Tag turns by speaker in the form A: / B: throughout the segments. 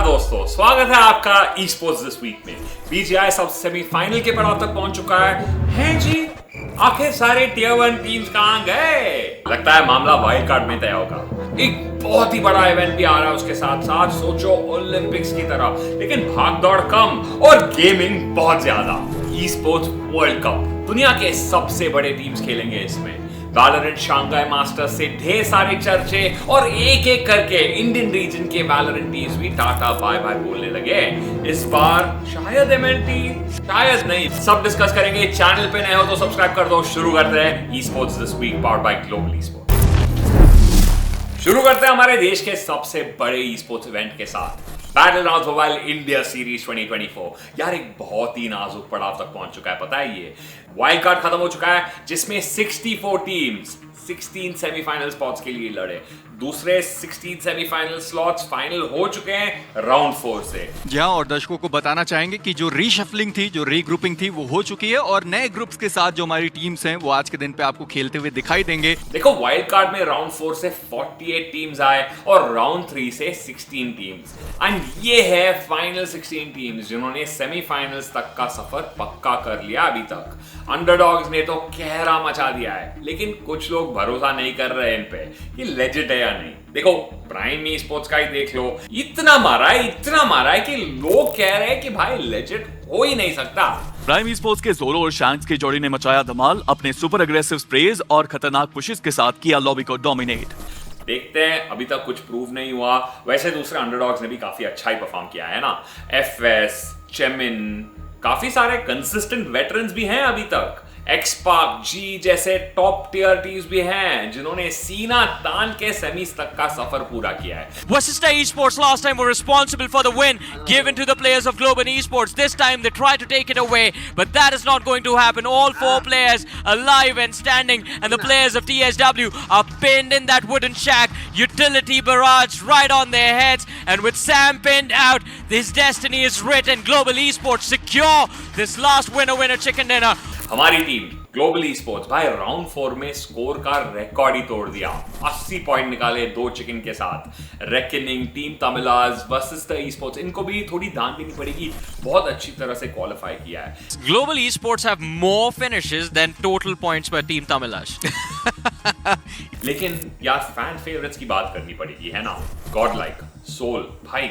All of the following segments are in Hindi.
A: दोस्तों, स्वागत है आपका ई स्पोर्ट्स दिस वीक में। बीजीआई सब सेमीफाइनल के पड़ाव तक पहुंच चुका है जी। आखिर सारे टियर 1 टीम्स कहां गए? लगता है मामला वाइल्ड कार्ड में तय होगा। एक बहुत ही बड़ा इवेंट भी आ रहा है उसके साथ साथ, सोचो ओलंपिक्स की तरह, लेकिन भाग दौड़ कम और गेमिंग बहुत ज्यादा। ई स्पोर्ट्स वर्ल्ड कप, दुनिया के सबसे बड़े टीम्स खेलेंगे इसमें। वैलोरेंट शांघाई मास्टर्स से ढेर सारे चर्चे और एक एक करके इंडियन रीजन के वैलोरेंट टीम्स भी टाटा बाय बाय बोलने लगे। इस बार शायद एमएलटी, शायद नहीं, सब डिस्कस करेंगे। चैनल पे नए हो तो सब्सक्राइब कर दो। शुरू करते हैं esports this week powered by global esports. शुरू करते हैं हमारे देश के सबसे बड़े ई स्पोर्ट्स इवेंट के साथ, बैटलग्राउंड्स मोबाइल इंडिया सीरीज 2024। यार एक बहुत ही नाजुक पड़ाव तक पहुंच चुका है, पता है। ये वाइल्ड कार्ड खत्म हो चुका है जिसमें 64 टीम्स 16 सेमीफाइनल स्पॉट्स के लिए लड़े। दूसरे 16 सेमीफाइनल स्लॉट्स फाइनल हो चुके हैं राउंड 4 से।
B: जी हाँ, और दर्शकों को बताना चाहेंगे कि जो रीशफलिंग थी, जो रीग्रुपिंग थी, वो हो चुकी है और नए ग्रुप्स के साथ जो हमारी टीम्स हैं वो आज के दिन पे आपको खेलते हुए दिखाई देंगे।
A: देखो, वाइल्ड कार्ड में राउंड 4 से 48 टीम्स आए और राउंड 3 से 16 टीम्स, एंड ये है फाइनल 16 टीम्स जिन्होंने सेमीफाइनल्स तक का सफर पक्का कर लिया अभी तक। अंडरडॉग्स ने तो कहरा मचा दिया है, लेकिन कुछ लोग भरोसा नहीं कर रहे इन पे कि लेजिट है या नहीं। देखो, प्राइम ई स्पोर्ट्स का ही देख लो, इतना मारा है कि लोग कह रहे हैं कि भाई लेजिट हो ही नहीं सकता।
B: प्राइम ई स्पोर्ट्स के जोरो और शैंक्स की जोड़ी ने मचाया धमाल, अपने सुपर एग्रेसिव स्प्रेज और खतरनाक पुशेस के साथ किया लॉबी को डोमिनेट।
A: देखते हैं, अभी तक कुछ प्रूव नहीं हुआ। वैसे दूसरे अंडरडॉग्स ने भी काफी अच्छा ही परफॉर्म किया है ना। एफएस, चेमिन, काफी सारे कंसिस्टेंट वेटरन्स भी हैं अभी तक। एक्सपार्क, जी जैसे टॉप टियर टीम्स भी हैं जिन्होंने सीना तान के सेमीज तक का सफर पूरा किया है।
C: Worcester Esports last time were responsible for the win given to the players of Global Esports. This time they tried to take it away, but that is not going to happen. All 4 players alive and standing, and the players of TSW are pinned in that wooden shack. Utility barrage right on their heads, and with Sam pinned out, his destiny is written. Global Esports secure this last winner chicken dinner.
A: हमारी टीम ग्लोबल ई स्पोर्ट्स भाई राउंड 4 में स्कोर का रिकॉर्ड ही तोड़ दिया। 80 पॉइंट निकाले 2 चिकन के साथ। रेकनिंग, टीम तमिलाज वर्सेस द ई स्पोर्ट्स, इनको भी थोड़ी ध्यान देनी पड़ेगी, बहुत अच्छी तरह से क्वालिफाई किया है।
C: Global Esports have more finishes than total points by Team Tamilash.
A: लेकिन यार फैन फेवरेट्स की बात करनी पड़ेगी, है ना। गॉड लाइक, सोल, भाई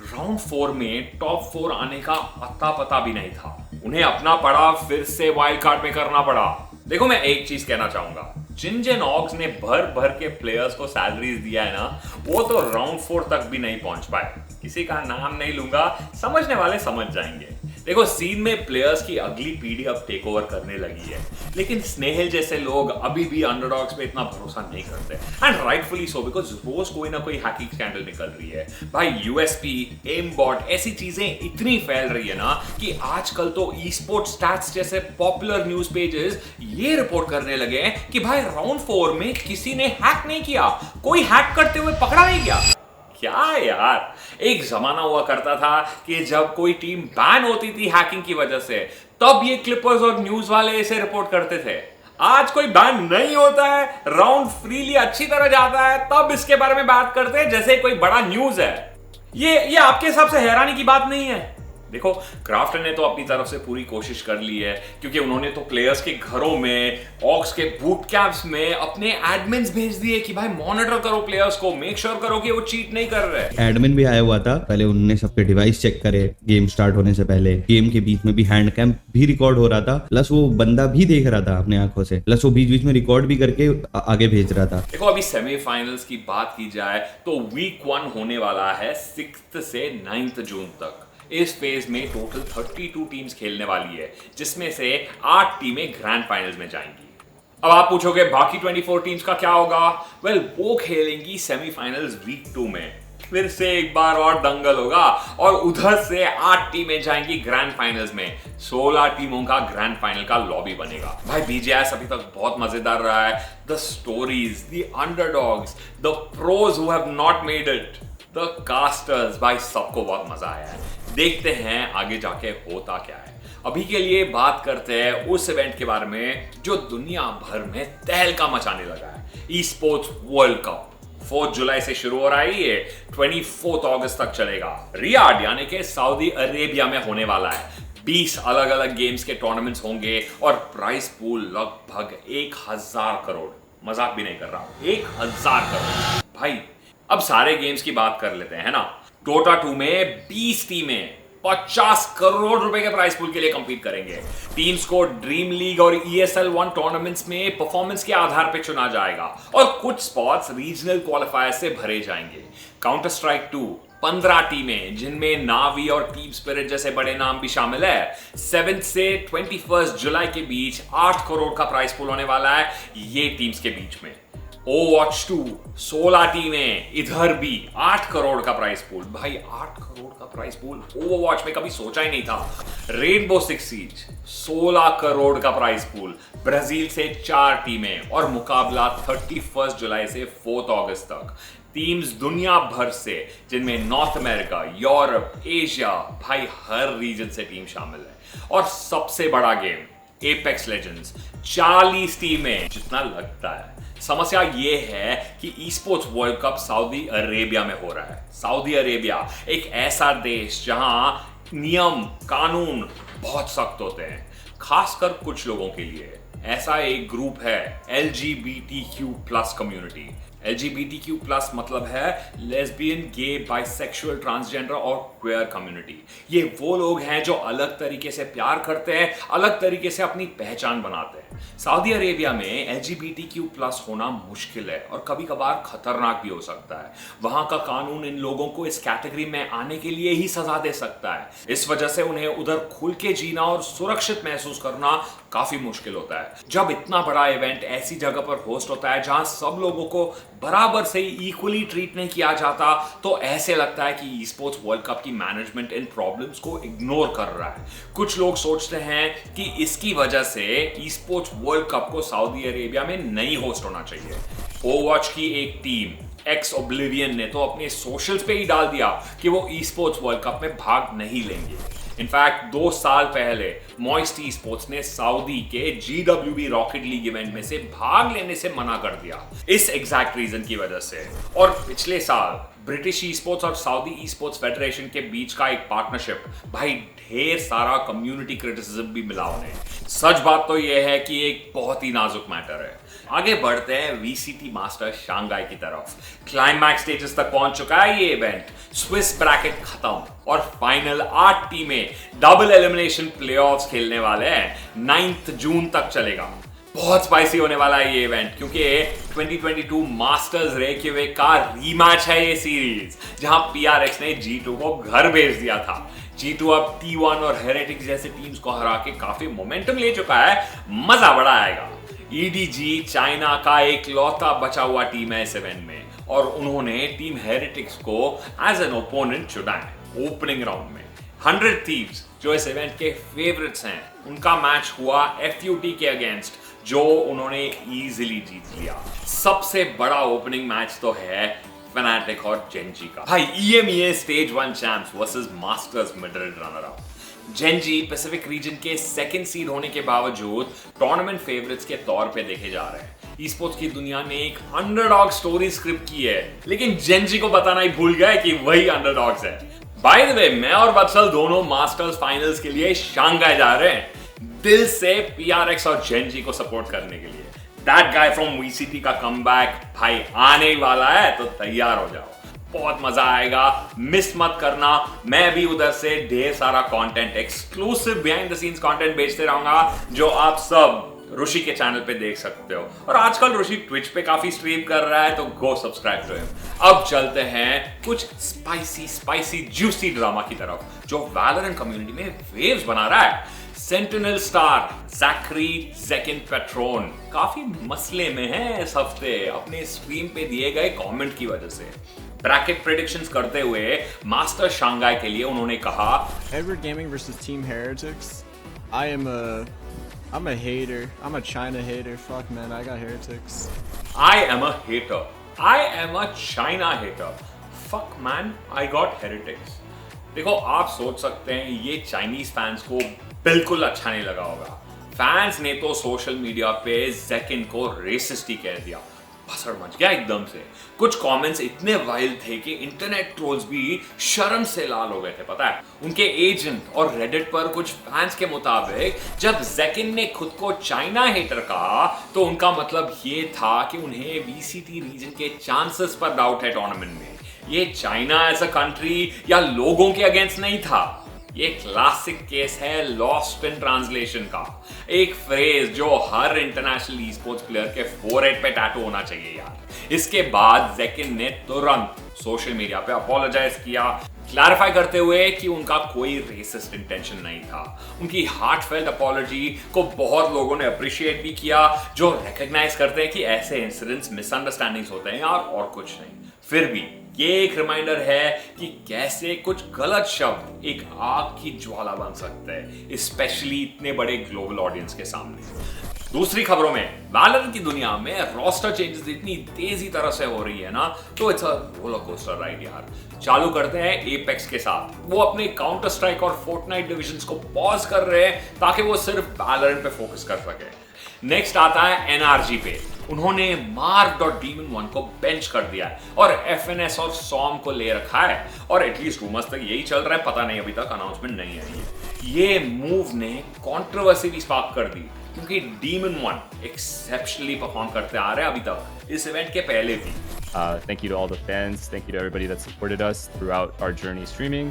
A: राउंड 4 में टॉप 4 आने का अता पता भी नहीं था। उन्हें अपना पड़ाव फिर से वाइल्ड कार्ड में करना पड़ा। देखो, मैं एक चीज कहना चाहूंगा, जिन ऑक्स ने भर भर के प्लेयर्स को सैलरीज दिया है ना, वो तो राउंड 4 तक भी नहीं पहुंच पाए। किसी का नाम नहीं लूंगा, समझने वाले समझ जाएंगे। देखो, सीन में प्लेयर्स की अगली पीढ़ी अब टेक ओवर करने लगी है, लेकिन स्नेहल जैसे लोग अभी भी अंडरडॉग्स पे इतना भरोसा नहीं करते, एंड राइटफुली सो, बिकॉज रोज कोई ना कोई हैकिंग स्कैंडल निकल रही है। भाई यूएसपी, एम बॉट, ऐसी चीजें इतनी फैल रही है ना कि आजकल तो ई स्पोर्ट्स स्टैट्स जैसे पॉपुलर न्यूज पेजेस ये रिपोर्ट करने लगे हैं कि भाई राउंड 4 में किसी ने हैक नहीं किया, कोई हैक करते हुए पकड़ा नहीं गया। क्या यार, एक जमाना हुआ करता था कि जब कोई टीम बैन होती थी हैकिंग की वजह से, तब ये क्लिपर्स और न्यूज वाले इसे रिपोर्ट करते थे। आज कोई बैन नहीं होता है, राउंड फ्रीली अच्छी तरह जाता है, तब इसके बारे में बात करते हैं जैसे कोई बड़ा न्यूज है। ये आपके हिसाब से हैरानी की बात नहीं है? देखो, क्राफ्ट ने तो अपनी तरफ से पूरी कोशिश कर ली है, क्योंकि उन्होंने तो प्लेयर्स के घरों में, ऑक्स के बूट कैंप्स में अपने एडमिन्स भेज दिए कि भाई मॉनिटर करो प्लेयर्स को, मेक श्योर करो कि वो चीट नहीं कर रहे।
D: एडमिन भी आया हुआ था, पहले उन्होंने सबके डिवाइस चेक करे गेम स्टार्ट होने से पहले। गेम के बीच में भी हैंड कैम भी रिकॉर्ड हो रहा था, प्लस वो बंदा भी देख रहा था अपने आंखों से, प्लस वो बीच बीच में रिकॉर्ड भी करके आगे भेज रहा था।
A: देखो, अभी सेमीफाइनल्स की बात की जाए तो वीक 1 होने वाला है 6 से 9 जून तक। इस फेज में टोटल 32 टीम्स खेलने वाली है, जिसमें से 8 टीमें ग्रैंड फाइनल्स में जाएंगी। अब आप पूछोगे बाकी 24 टीम्स का क्या होगा? वेल, वो खेलेंगी सेमीफाइनल्स वीक 2 में। फिर से एक बार और दंगल होगा और उधर से 8 टीमें जाएंगी ग्रैंड फाइनल्स में। 16 टीमों का ग्रैंड फाइनल का लॉबी बनेगा। भाई बीजीआई अभी तक बहुत मजेदार रहा है। The stories, the underdogs, the pros who have not made it, the casters, भाई सबको बहुत मजा आया है। देखते हैं आगे जाके होता क्या है। अभी के लिए बात करते हैं उस इवेंट के बारे में जो दुनिया भर में तहलका मचाने लगा है, ई स्पोर्ट्स वर्ल्ड कप। 4 जुलाई से शुरू हो रहा है, ये 24 अगस्त तक चलेगा। रियाद यानी कि सऊदी अरेबिया में होने वाला है। 20 अलग अलग गेम्स के टूर्नामेंट्स होंगे और प्राइस पूल लगभग 1000 करोड़, मजाक भी नहीं कर रहा, 1000 करोड़। भाई अब सारे गेम्स की बात कर लेते हैं, है ना। डोटा 2 में 20 टीमें 50 करोड़ रुपए के प्राइस पूल के लिए कंपीट करेंगे। टीम्स को ड्रीम लीग और ESL 1 टूर्नामेंट्स में परफॉर्मेंस के आधार पर चुना जाएगा और कुछ स्पॉट्स रीजनल क्वालिफायर से भरे जाएंगे। काउंटर स्ट्राइक 2 15 टीमें, जिनमें नावी और टीम स्पिरिट जैसे बड़े नाम भी शामिल है। 7 से 21 जुलाई के बीच 8 करोड़ का प्राइस पूल होने वाला है ये टीम्स के बीच में। ओवरवॉच 2 16 टीमें, इधर भी 8 करोड़ का प्राइस पूल। भाई 8 करोड़ का प्राइस पूल ओवरवॉच में कभी सोचा ही नहीं था। रेनबो सिक्स सीज 16 करोड़ का प्राइस पूल, ब्राजील से 4 टीमें और मुकाबला 31 जुलाई से 4 अगस्त तक। टीम्स दुनिया भर से, जिनमें नॉर्थ अमेरिका, यूरोप, एशिया, भाई हर रीजन से टीम शामिल है। और सबसे बड़ा गेम एपेक्स लेजेंड्स 40 टीमें, जितना लगता है। समस्या यह है कि e sports world cup Saudi Arabia में हो रहा है। सऊदी अरेबिया एक ऐसा देश जहां नियम कानून बहुत सख्त होते हैं, खासकर कुछ लोगों के लिए। ऐसा एक ग्रुप है LGBTQ+ कम्युनिटी। LGBTQ+ मतलब है लेस्बियन, गे, बाइसेक्सुअल, ट्रांसजेंडर और क्वेयर कम्युनिटी। ये वो लोग हैं जो अलग तरीके से प्यार करते हैं, अलग तरीके से अपनी पहचान बनाते हैं। सऊदी अरेबिया में LGBTQ+ होना मुश्किल है और कभी कभार खतरनाक भी हो सकता है। वहां का कानून इन लोगों को इस कैटेगरी में आने के लिए ही सजा दे सकता है। इस वजह से उन्हें उधर खुल के जीना और सुरक्षित महसूस करना काफी मुश्किल होता है। जब इतना बड़ा इवेंट ऐसी जगह पर होस्ट होता है जहां सब लोगों को बराबर से इक्वली ट्रीट नहीं किया जाता, तो ऐसे लगता है कि ई स्पोर्ट्स वर्ल्ड कप की मैनेजमेंट इन प्रॉब्लम्स को इग्नोर कर रहा है। कुछ लोग सोचते हैं कि इसकी वजह से ई स्पोर्ट्स वर्ल्ड कप को सऊदी अरेबिया में नहीं होस्ट होना चाहिए। ओवरवॉच की एक टीम एक्स ओब्लिवियन ने तो अपने सोशल्स पे ही डाल दिया कि वो ई स्पोर्ट्स वर्ल्ड कप में भाग नहीं लेंगे। इनफैक्ट 2 साल पहले मॉइस्ट ई स्पोर्ट्स ने सऊदी के GWB रॉकेट लीग इवेंट में से भाग लेने से मना कर दिया, इस एग्जैक्ट रीजन की वजह से। और पिछले साल ब्रिटिश ई स्पोर्ट्स और सऊदी ई स्पोर्ट्स फेडरेशन के बीच का एक पार्टनरशिप, भाई ढेर सारा कम्युनिटी क्रिटिसिज्म भी मिला उन्हें। सच बात तो यह है कि एक बहुत ही नाजुक मैटर है। आगे बढ़ते हैं VCT मास्टर्स शंघाई की तरफ। क्लाइमैक्स स्टेजेस तक पहुंच चुका है ये इवेंट। स्विस ब्रैकेट खत्म और फाइनल 8 टीमें डबल एलिमिनेशन प्लेऑफ्स खेलने वाले हैं। 9 जून तक चलेगा। बहुत स्पाइसी होने वाला है ये इवेंट, क्योंकि 2022 मास्टर्स रेयकविक का रीमैच है ये सीरीज, जहां PRX ने G2 को घर भेज दिया था। G2 अब T1 और हेरेटिक्स जैसे टीम्स को हरा के काफी मोमेंटम ले चुका है। मजा बड़ा आएगा। EDG चाइना का एक लौता बचा हुआ टीम है इस इवेंट में और उन्होंने टीम हेरेटिक्स को एज एन ओपोनेंट चुना है ओपनिंग राउंड में। 100 थीव्स जो इस इवेंट के फेवरेट्स हैं, उनका मैच हुआ FUT के अगेंस्ट, जो उन्होंने इजीली जीत लिया। सबसे बड़ा ओपनिंग मैच तो है फनाटिक और जेंजी का। भाई EMEA stage 1 champs versus masters middle runner up. Gen Z Pacific region के सेकंड सीड होने के बावजूद टूर्नामेंट फेवरेट्स के तौर पे देखे जा रहे हैं। ई स्पोर्ट्स की दुनिया ने एक अंडरडॉग स्टोरी स्क्रिप्ट की है, लेकिन जेंजी को बताना ही भूल गए कि वही अंडरडॉग्स है। बाय द वे, मैं और वत्सल दोनों मास्टर्स फाइनल्स के लिए शंघाई जा रहे हैं, दिल से PRX और जेंजी को सपोर्ट करने के लिए। दैट गाय फ्रॉम VCT का कमबैक भाई आने ही वाला है, तो तैयार हो जाओ। बहुत मजा आएगा, मिस मत करना। मैं भी उधर से ढेर सारा content, exclusive behind the scenes content बेचते रहूंगा, जो आप सब ऋषि के चैनल पे देख सकते हो। और आजकल ऋषि ट्विच पे काफी स्ट्रीम कर रहा है, तो गो सब्सक्राइब टू हिम। अब चलते हैं कुछ स्पाइसी जूसी ड्रामा की तरफ, जो वैलोरेंट कम्युनिटी में वेव्स बना रहा है। सेंटिनल स्टार जैकरी ज़ेकिन पेट्रोन काफी मसले में है इस हफ्ते अपने स्ट्रीम पे दिए गए कमेंट की वजह से। ब्रैकेट प्रेडिक्शंस करते हुए मास्टर शंघाई के लिए उन्होंने कहा,
E: Edward Gaming versus Team Heretics. I'm a hater. I'm a China hater. Fuck man, I got Heretics.
A: I am a hater. I am a China hater. Fuck man, I got Heretics. देखो, आप सोच सकते हैं ये चाइनीज फैंस को बिल्कुल अच्छा नहीं लगा होगा। फैंस ने तो सोशल मीडिया पे ज़ेकिन को रेसिस्ट ही कह दिया। भसड़ मच गया एकदम से। कुछ कमेंट्स इतने वाइल्ड थे कि इंटरनेट ट्रोल्स भी शर्म से लाल हो गए थे, पता है। उनके एजेंट और रेडिट पर कुछ फैंस के मुताबिक जब ज़ेकिन ने खुद को चाइना हेटर कहा तो उनका मतलब ये था कि उन्हें वीसीटी रीजन के चांसेस पर डाउट है टूर्नामेंट में। ये चाइना एज अ कंट्री या लोगों के अगेंस्ट नहीं था, ये क्लासिक केस है लॉस्ट इन ट्रांसलेशन का। एक फ्रेज जो हर इंटरनेशनल ई स्पोर्ट्स प्लेयर के फोरहेड पे टैटू होना चाहिए यार। इसके बाद ज़ेकिन ने तुरंत सोशल मीडिया पे अपोलोजाइज किया, क्लैरिफाई करते हुए कि उनका कोई रेसिस्ट इंटेंशन नहीं था। उनकी हार्टफेल्ट अपॉलॉजी को बहुत लोगों ने अप्रिशिएट भी किया, जो रिकॉग्नाइज करते हैं कि ऐसे इंसिडेंट्स मिसअंडरस्टैंडिंग्स होते हैं यार, और कुछ नहीं। फिर भी ये एक रिमाइंडर है कि कैसे कुछ गलत शब्द एक आग की ज्वाला बन सकते हैं, स्पेशली इतने बड़े ग्लोबल ऑडियंस के सामने। दूसरी खबरों में, वैलोरेंट की दुनिया में रोस्टर चेंजेस इतनी तेजी तरह से हो रही है ना, तो it's a roller coaster ride यार। चालू करते हैं एपेक्स के साथ। वो अपने काउंटर स्ट्राइक और फोर्टनाइट डिविजन्स को पॉज कर रहे हैं ताकि वो सिर्फ वैलोरेंट पे फोकस कर सके। नेक्स्ट आता है एनआरजी पे। उन्होंने मार्क और डीमन वन को बेंच कर दिया है और एफएनएस और सॉम को ले रखा है, और एटलीस्ट रूमर्स तक यही चल रहा है, पता नहीं अभी तक अनाउंसमेंट नहीं आई है। ये मूव ने कंट्रोवर्सी भी स्पार्क कर दी क्योंकि डीमन वन एक्सेप्शनली परफॉर्म करते आ रहे हैं अभी तक, इस इवेंट के पहले भी।
F: Thank you to all the fans. Thank you to everybody that supported us throughout our journey streaming.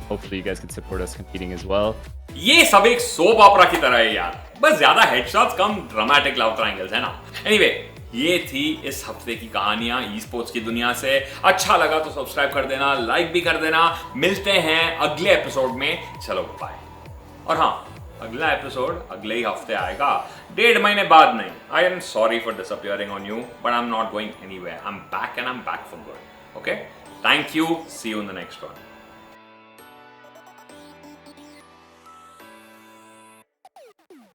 F: Hopefully you guys can support us competing as well.
A: ये सब एक सोप ऑपरा की तरह है यार, बस ज्यादा हेडशॉट्स कम ड्रामेटिक लव ट्रायंगल्स है ना। एनीवे, ये थी इस हफ्ते की कहानियां ई स्पोर्ट्स की दुनिया से। अच्छा लगा तो सब्सक्राइब कर देना, लाइक भी कर देना। मिलते हैं अगले एपिसोड में, चलो बाय। और हाँ, अगला एपिसोड अगले ही हफ्ते आएगा, 1.5 महीने बाद नहीं। I am sorry for disappearing on you, but I am not going anywhere. I am back and I am back for good. Okay, thank you, see you in the next one.